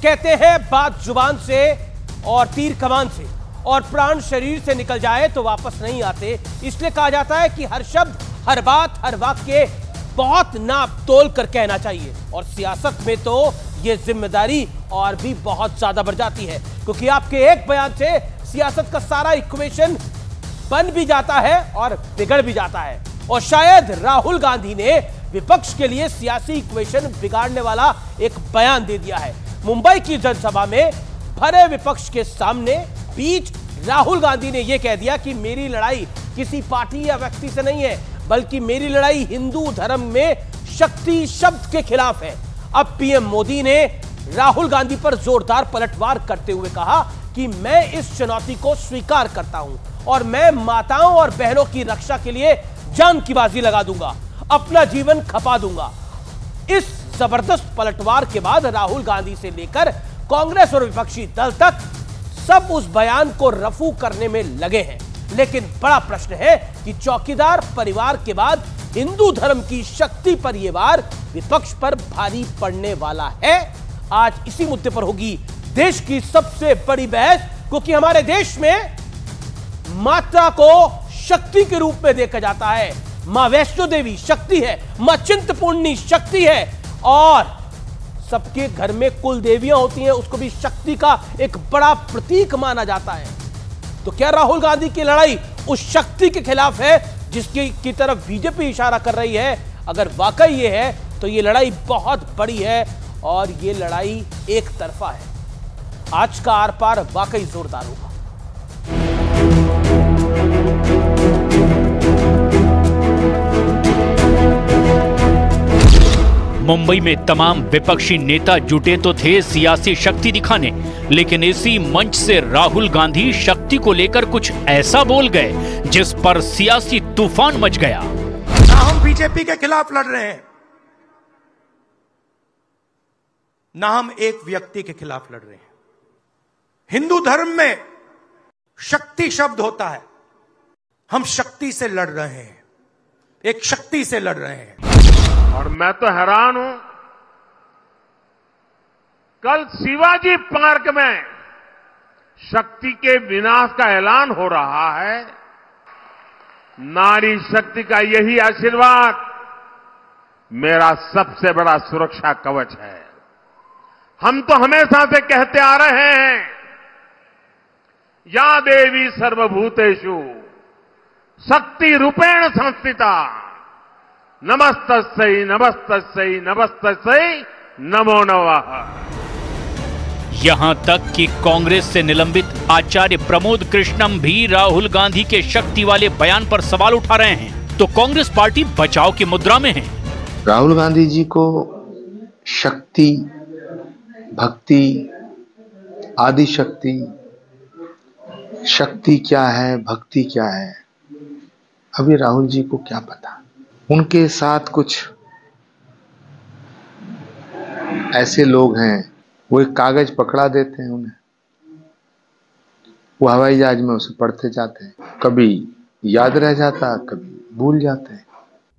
कहते हैं बात जुबान से और तीर कमान से, और प्राण शरीर से निकल जाए तो वापस नहीं आते। इसलिए कहा जाता है कि हर शब्द, हर बात, हर वाक्य बहुत नाप तोल कर कहना चाहिए। और सियासत में तो यह जिम्मेदारी और भी बहुत ज्यादा बढ़ जाती है, क्योंकि आपके एक बयान से सियासत का सारा इक्वेशन बन भी जाता है और बिगड़ भी जाता है। और शायद राहुल गांधी ने विपक्ष के लिए सियासी इक्वेशन बिगाड़ने वाला एक बयान दे दिया है। मुंबई की जनसभा में भरे विपक्ष के सामने बीच राहुल गांधी ने यह कह दिया कि मेरी लड़ाई किसी पार्टी या व्यक्ति से नहीं है, बल्कि मेरी लड़ाई हिंदू धर्म में शक्ति शब्द के खिलाफ है। अब पीएम मोदी ने राहुल गांधी पर जोरदार पलटवार करते हुए कहा कि मैं इस चुनौती को स्वीकार करता हूं और मैं माताओं और बहनों की रक्षा के लिए जान की बाजी लगा दूंगा, अपना जीवन खपा दूंगा। इस जबरदस्त पलटवार के बाद राहुल गांधी से लेकर कांग्रेस और विपक्षी दल तक सब उस बयान को रफू करने में लगे हैं। लेकिन बड़ा प्रश्न है कि चौकीदार परिवार के बाद हिंदू धर्म की शक्ति पर यह वार विपक्ष पर भारी पड़ने वाला है। आज इसी मुद्दे पर होगी देश की सबसे बड़ी बहस, क्योंकि हमारे देश में माता को शक्ति के रूप में देखा जाता है। मां वैष्णो देवी शक्ति है, मां चिंतपूर्णी शक्ति है, और सबके घर में कुल देवियां होती हैं, उसको भी शक्ति का एक बड़ा प्रतीक माना जाता है। तो क्या राहुल गांधी की लड़ाई उस शक्ति के खिलाफ है जिसकी तरफ बीजेपी इशारा कर रही है? अगर वाकई ये है तो ये लड़ाई बहुत बड़ी है और ये लड़ाई एक तरफा है। आज का आर पार वाकई जोरदार होगा। मुंबई में तमाम विपक्षी नेता जुटे तो थे सियासी शक्ति दिखाने, लेकिन इसी मंच से राहुल गांधी शक्ति को लेकर कुछ ऐसा बोल गए जिस पर सियासी तूफान मच गया। ना हम बीजेपी के खिलाफ लड़ रहे हैं, ना हम एक व्यक्ति के खिलाफ लड़ रहे हैं। हिंदू धर्म में शक्ति शब्द होता है, हम शक्ति से लड़ रहे हैं, एक शक्ति से लड़ रहे हैं। और मैं तो हैरान हूं, कल शिवाजी पार्क में शक्ति के विनाश का ऐलान हो रहा है। नारी शक्ति का यही आशीर्वाद मेरा सबसे बड़ा सुरक्षा कवच है। हम तो हमेशा से कहते आ रहे हैं, या देवी सर्वभूतेषु शक्ति रूपेण संस्थिता नमस्तस्यै नमस्तस्यै नमस्तस्यै नमो नमः। यहां तक कि कांग्रेस से निलंबित आचार्य प्रमोद कृष्णम भी राहुल गांधी के शक्ति वाले बयान पर सवाल उठा रहे हैं। तो कांग्रेस पार्टी बचाव की मुद्रा में है। राहुल गांधी जी को शक्ति, भक्ति, आदि शक्ति, शक्ति क्या है, भक्ति क्या है, अभी राहुल जी को क्या पता। उनके साथ कुछ ऐसे लोग हैं, वो एक कागज पकड़ा देते हैं उन्हें, वो हवाई जहाज में उसे पढ़ते जाते हैं, कभी याद रह जाता, कभी भूल जाते हैं।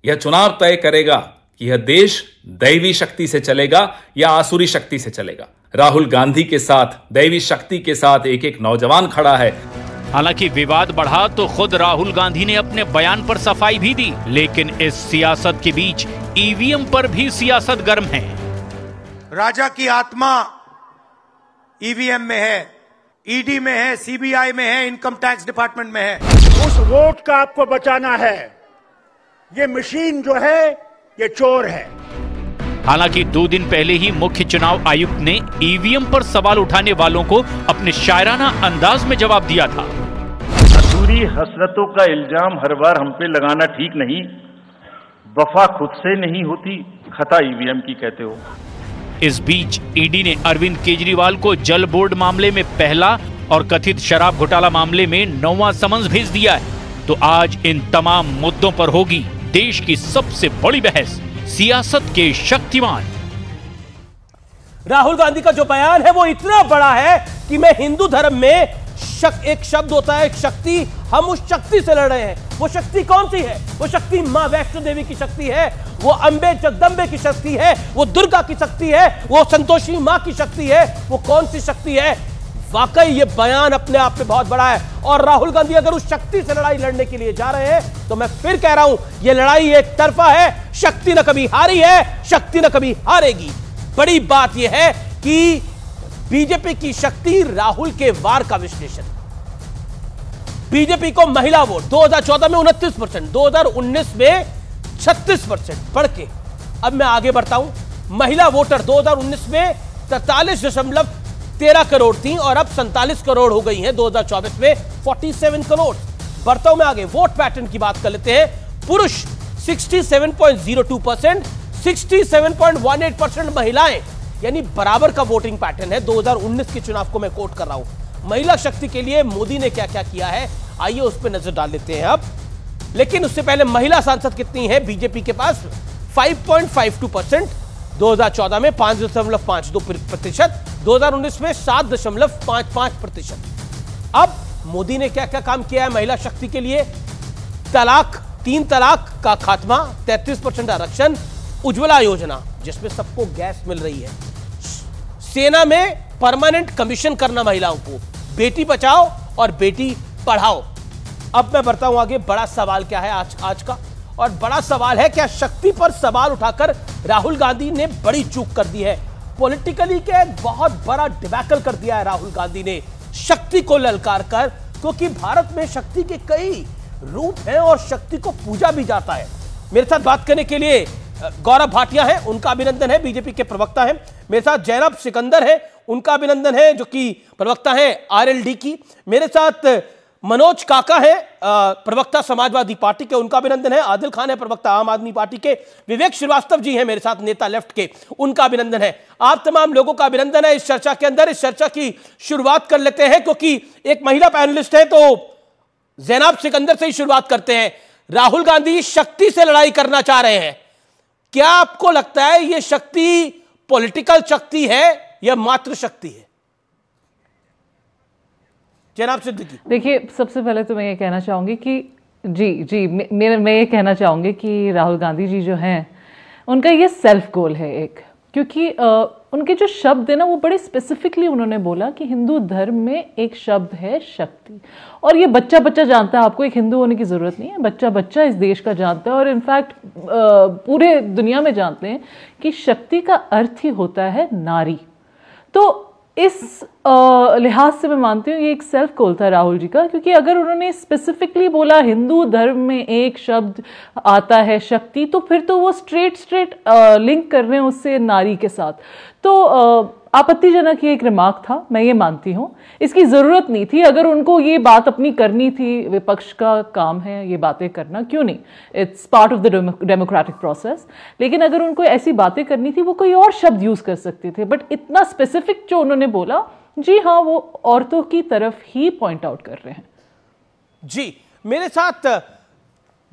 यह चुनाव तय करेगा कि यह देश दैवी शक्ति से चलेगा या आसुरी शक्ति से चलेगा। राहुल गांधी के साथ, दैवी शक्ति के साथ एक एक नौजवान खड़ा है। हालांकि विवाद बढ़ा तो खुद राहुल गांधी ने अपने बयान पर सफाई भी दी, लेकिन इस सियासत के बीच ईवीएम पर भी सियासत गर्म है। राजा की आत्मा ईवीएम में है, ईडी में है, सीबीआई में है, इनकम टैक्स डिपार्टमेंट में है। उस वोट का आपको बचाना है। ये मशीन जो है ये चोर है। हालांकि 2 दिन पहले ही मुख्य चुनाव आयुक्त ने ईवीएम पर सवाल उठाने वालों को अपने शायराना अंदाज में जवाब दिया था। अधूरी हसरतों का इल्जाम हर बार हम पे लगाना ठीक नहीं। वफा खुद से नहीं होती, खता ईवीएम की कहते हो। इस बीच ईडी ने अरविंद केजरीवाल को जल बोर्ड मामले में पहला और कथित शराब घोटाला मामले में 9वां समन्स भेज दिया है। तो आज इन तमाम मुद्दों पर होगी देश की सबसे बड़ी बहस, सियासत के शक्तिमान। राहुल गांधी का जो बयान है वो इतना बड़ा है कि मैं हिंदू धर्म में एक शब्द होता है, एक शक्ति। हम उस शक्ति से लड़ रहे हैं। वो शक्ति कौन सी है? वो शक्ति मां वैष्णो देवी की शक्ति है, वो अंबे जगदंबे की शक्ति है, वो दुर्गा की शक्ति है, वो संतोषी मां की शक्ति है। वो कौन सी शक्ति है? वाकई ये बयान अपने आप में बहुत बड़ा है। और राहुल गांधी अगर उस शक्ति से लड़ाई लड़ने के लिए जा रहे हैं तो मैं फिर कह रहा हूं, ये लड़ाई एक तरफा है। शक्ति न कभी हारी है, शक्ति न कभी हारेगी। बड़ी बात यह है कि बीजेपी की शक्ति राहुल के वार का विश्लेषण। बीजेपी को महिला वोट 2014 में 29%, 2019 में 36% बढ़ के अब मैं आगे बढ़ता हूं। महिला वोटर 2019 में 43.13 करोड़ थी और अब 47 करोड़ हो गई हैं 2024 में 47 करोड़। बढ़ता हूं मैं आगे, वोट पैटर्न की बात कर लेते हैं। पुरुष 67.02%, 67.18% महिलाएं, यानी बराबर का वोटिंग पैटर्न है। 2019 के चुनाव को मैं कोट कर रहा हूं। महिला शक्ति के लिए मोदी ने क्या क्या किया है, आइए उस पर नजर डाल लेते हैं अब। लेकिन उससे पहले महिला सांसद कितनी है बीजेपी के पास? 5.52%, 2014 में 5.52%, 2019 में 7.55%। अब मोदी ने क्या क्या काम किया है महिला शक्ति के लिए? 3 तलाक का खात्मा, 33% आरक्षण, उज्ज्वला योजना जिसमें सबको गैस मिल रही है, सेना में परमानेंट कमीशन करना महिलाओं को, बेटी बचाओ और बेटी पढ़ाओ। अब मैं बढ़ता हूं आगे। बड़ा सवाल क्या है आज का? और बड़ा सवाल है, क्या शक्ति पर सवाल उठाकर राहुल गांधी ने बड़ी चूक कर दी है? पॉलिटिकली क्या एक बहुत बड़ा डिबैकल कर दिया है राहुल गांधी ने शक्ति को ललकार कर, क्योंकि भारत में शक्ति के कई रूप हैं और शक्ति को पूजा भी जाता है। मेरे साथ बात करने के लिए गौरव भाटिया है, उनका अभिनंदन है, बीजेपी के प्रवक्ता हैं। मेरे साथ जैनब सिकंदर है, उनका अभिनंदन है, जो कि प्रवक्ता है आरएलडी की। मेरे साथ मनोज काका है, प्रवक्ता समाजवादी पार्टी के, उनका अभिनंदन है। आदिल खान है, प्रवक्ता आम आदमी पार्टी के। विवेक श्रीवास्तव जी हैं मेरे साथ, नेता लेफ्ट के, उनका अभिनंदन है। आप तमाम लोगों का अभिनंदन है इस चर्चा के अंदर। इस चर्चा की शुरुआत कर लेते हैं, क्योंकि एक महिला पैनलिस्ट है, तो जैनब सिकंदर से ही शुरुआत करते हैं। राहुल गांधी शक्ति से लड़ाई करना चाह रहे हैं, क्या आपको लगता है यह शक्ति पॉलिटिकल शक्ति है या मात्र शक्ति है? जनाब सिद्दीकी। देखिए, सबसे पहले तो मैं ये कहना चाहूंगी कि मैं ये कहना चाहूंगी कि राहुल गांधी जी जो हैं, उनका ये सेल्फ गोल है एक, क्योंकि उनके जो शब्द है ना, वो बड़े स्पेसिफिकली उन्होंने बोला कि हिंदू धर्म में एक शब्द है शक्ति, और ये बच्चा बच्चा जानता है। आपको एक हिंदू होने की ज़रूरत नहीं है, बच्चा बच्चा इस देश का जानता है, और इनफैक्ट पूरे दुनिया में जानते हैं कि शक्ति का अर्थ ही होता है नारी। तो इस लिहाज से मैं मानती हूँ ये एक सेल्फ गोल था राहुल जी का, क्योंकि अगर उन्होंने स्पेसिफिकली बोला हिंदू धर्म में एक शब्द आता है शक्ति, तो फिर तो वो स्ट्रेट लिंक कर रहे हैं उससे नारी के साथ। तो आपत्तिजनक ये एक रिमार्क था, मैं ये मानती हूँ। इसकी ज़रूरत नहीं थी। अगर उनको ये बात अपनी करनी थी, विपक्ष का काम है ये बातें करना, क्यों नहीं, it's part of the democratic process. लेकिन अगर उनको ऐसी बातें करनी थी, वो कोई और शब्द यूज़ कर सकते थे। बट इतना स्पेसिफिक जो उन्होंने बोला, जी हाँ, वो औरतों की तरफ ही पॉइंट आउट कर रहे हैं। जी, मेरे साथ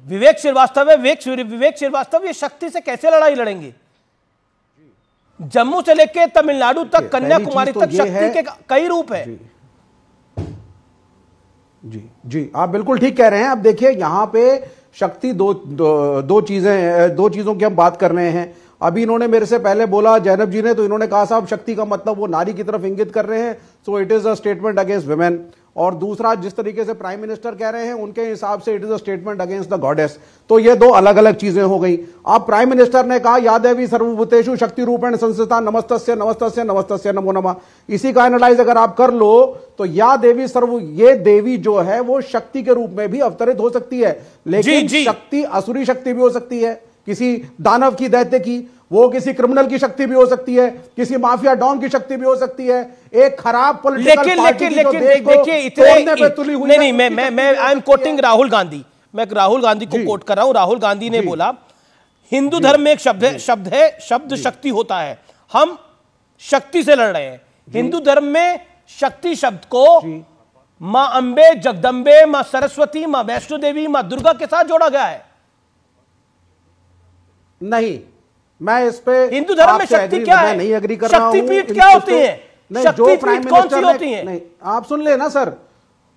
विवेक श्रीवास्तव है। विवेक श्रीवास्तव, ये शक्ति से कैसे लड़ाई लड़ेंगे? जम्मू से लेकर तमिलनाडु तक, कन्याकुमारी तक शक्ति के कई रूप है। जी, आप बिल्कुल ठीक कह रहे हैं। अब देखिए, यहां पे शक्ति दो चीजों की हम बात कर रहे हैं। अभी इन्होंने मेरे से पहले बोला, जैनब जी ने, तो इन्होंने कहा साहब शक्ति का मतलब वो नारी की तरफ इंगित कर रहे हैं, so it is a statement against women. और दूसरा, जिस तरीके से प्राइम मिनिस्टर कह रहे हैं, उनके हिसाब से it is a statement against the goddess. तो ये दो अलग अलग चीजें हो गई। अब प्राइम मिनिस्टर ने कहा या देवी सर्वभूतेषु शक्ति रूपेण संस्थिता नमस्तस्य नमस्तस्य नमस्तस्य नमो नमः। इसी का एनालाइज अगर आप कर लो तो या देवी ये देवी जो है वो शक्ति के रूप में भी अवतरित हो सकती है, लेकिन शक्ति असुरी शक्ति भी हो सकती है, किसी दानव की, दैत्य की, वो किसी क्रिमिनल की शक्ति भी हो सकती है, किसी माफिया डॉन की शक्ति भी हो सकती है, एक खराब पॉलिटिकल पार्टी की जो देश को तोड़ने पे तुली हुई है। नहीं, मैं I am quoting Rahul Gandhi, मैं राहुल गांधी को कोट कर रहा हूं। राहुल गांधी ने बोला हिंदू धर्म में एक शब्द शक्ति होता है, हम शक्ति से लड़ रहे हैं। हिंदू धर्म में शक्ति शब्द को मां अंबे, जगदंबे, मां सरस्वती, मां वैष्णो देवी, मां दुर्गा के साथ जोड़ा गया है। नहीं, मैं इस पे हिंदू धर्म में शक्ति क्या है? नहीं एग्री कर रहा हूं। शक्तिपीठ क्या होती है? नहीं, जो प्राइम मिनिस्टर होती है, नहीं, आप सुन लेना सर,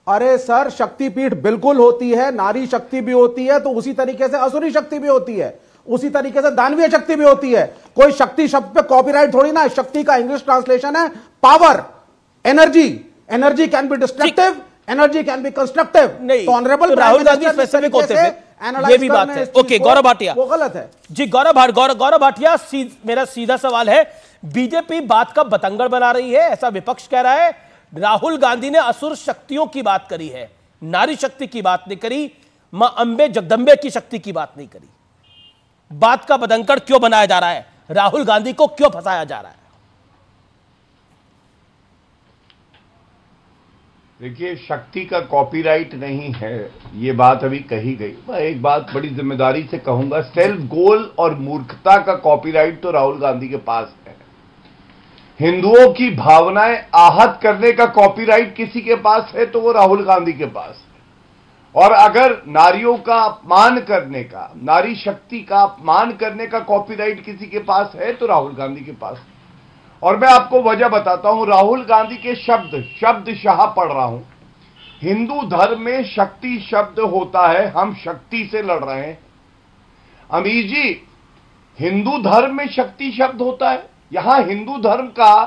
अरे सर, शक्तिपीठ बिल्कुल होती है, नारी शक्ति भी होती है, तो उसी तरीके से असुरी शक्ति भी होती है, उसी तरीके से दानवीय शक्ति भी होती है। कोई शक्ति शब्द पे कॉपीराइट थोड़ी ना। शक्ति का इंग्लिश ट्रांसलेशन है power, energy. Energy can be destructive, energy can be constructive. नहीं, तो ऑनरेबल राहुल गांधी स्पेसिफिक होते थे, ये भी बात है। ओके, गौरव भाटिया, वो गलत है जी। गौरव भाटिया, मेरा सीधा सवाल है, बीजेपी बात का बतंगड़ बना रही है, ऐसा विपक्ष कह रहा है। राहुल गांधी ने असुर शक्तियों की बात करी है, नारी शक्ति की बात नहीं करी, मां अंबे जगदंबे की शक्ति की बात नहीं करी। बात का बतंगड़ क्यों बनाया जा रहा है? राहुल गांधी को क्यों फंसाया जा रहा है? देखिए, शक्ति का कॉपीराइट नहीं है, ये बात अभी कही गई। मैं एक बात बड़ी जिम्मेदारी से कहूंगा, सेल्फ गोल और मूर्खता का कॉपीराइट तो राहुल गांधी के पास है। हिंदुओं की भावनाएं आहत करने का कॉपीराइट किसी के पास है तो वो राहुल गांधी के पास है। और अगर नारियों का अपमान करने का, नारी शक्ति का अपमान करने का कॉपीराइट किसी के पास है तो राहुल गांधी के पास है। और मैं आपको वजह बताता हूं, राहुल गांधी के शब्दशाह पढ़ रहा हूं। हिंदू धर्म में शक्ति शब्द होता है, हम शक्ति से लड़ रहे हैं। अमीर जी, हिंदू धर्म में शक्ति शब्द होता है, यहां हिंदू धर्म का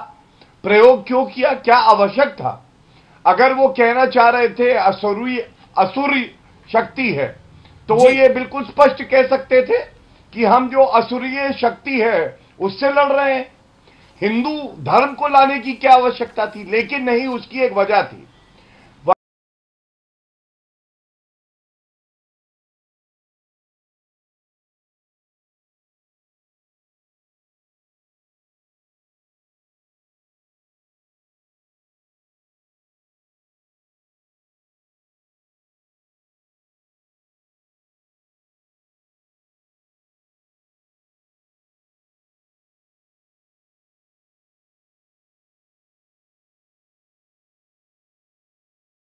प्रयोग क्यों किया? क्या आवश्यक था? अगर वो कहना चाह रहे थे असुरी शक्ति है, तो वो ये बिल्कुल स्पष्ट कह सकते थे कि हम जो असुरीय शक्ति है उससे लड़ रहे हैं। हिंदू धर्म को लाने की क्या आवश्यकता थी? लेकिन नहीं, उसकी एक वजह थी।